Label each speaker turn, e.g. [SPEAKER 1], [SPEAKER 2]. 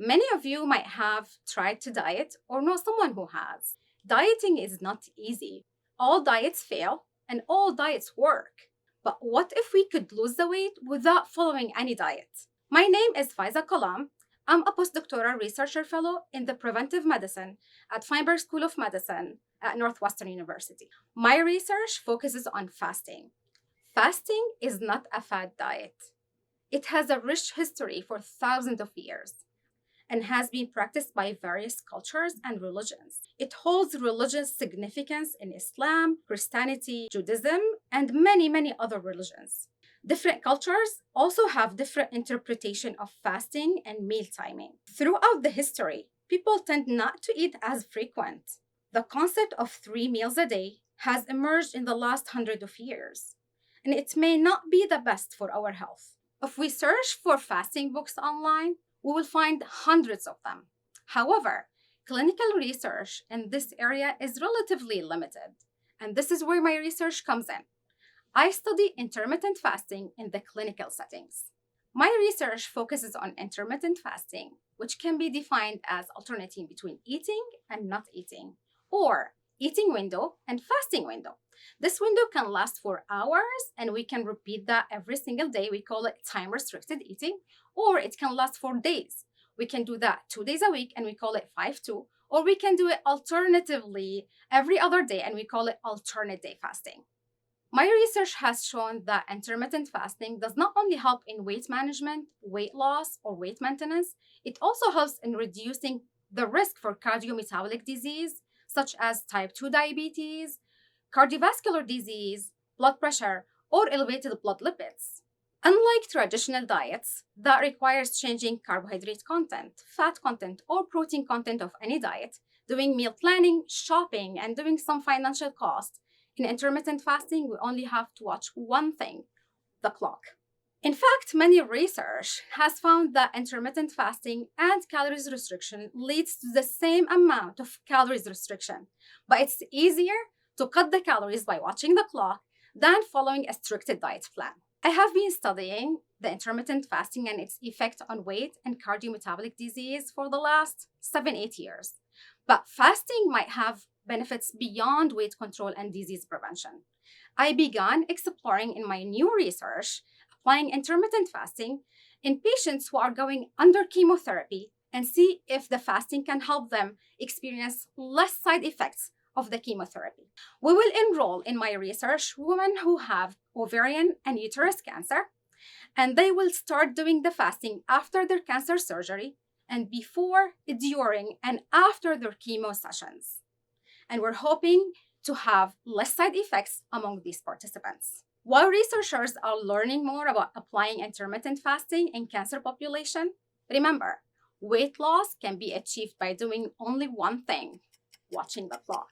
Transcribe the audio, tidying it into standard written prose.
[SPEAKER 1] Many of you might have tried to diet or know someone who has. Dieting is not easy. All diets fail and all diets work. But what if we could lose the weight without following any diet? My name is Faiza Kalam. I'm a postdoctoral researcher fellow in the preventive medicine at Feinberg School of Medicine at Northwestern University. My research focuses on fasting. Fasting is not a fad diet. It has a rich history for thousands of years and has been practiced by various cultures and religions. It holds religious significance in Islam, Christianity, Judaism, and many other religions. Different cultures also have different interpretation of fasting and meal timing. Throughout the history, people tend not to eat as frequent. The concept of 3 meals a day has emerged in the last hundred of years, and it may not be the best for our health. If we search for fasting books online, we will find hundreds of them. However, clinical research in this area is relatively limited, and this is where my research comes in. I study intermittent fasting in the clinical settings. My research focuses on intermittent fasting, which can be defined as alternating between eating and not eating, or eating window and fasting window. This window can last for hours, and we can repeat that every single day. We call it time-restricted eating, or it can last for days. We can do that 2 days a week, and we call it 5-2, or we can do it alternatively every other day, and we call it alternate day fasting. My research has shown that intermittent fasting does not only help in weight management, weight loss, or weight maintenance, it also helps in reducing the risk for cardiometabolic disease, such as type 2 diabetes, cardiovascular disease, blood pressure, or elevated blood lipids. Unlike traditional diets that requires changing carbohydrate content, fat content, or protein content of any diet, doing meal planning, shopping, and doing some financial cost, in intermittent fasting, we only have to watch one thing: the clock. In fact, many research has found that intermittent fasting and calories restriction leads to the same amount of calories restriction, but it's easier to cut the calories by watching the clock than following a strict diet plan. I have been studying the intermittent fasting and its effect on weight and cardiometabolic disease for the last 7-8 years. But fasting might have benefits beyond weight control and disease prevention. I began exploring in my new research applying intermittent fasting in patients who are going under chemotherapy and see if the fasting can help them experience less side effects of the chemotherapy. We will enroll in my research women who have ovarian and uterus cancer, and they will start doing the fasting after their cancer surgery and before, during, and after their chemo sessions. And we're hoping to have less side effects among these participants. While researchers are learning more about applying intermittent fasting in cancer population, remember, weight loss can be achieved by doing only one thing: watching the clock.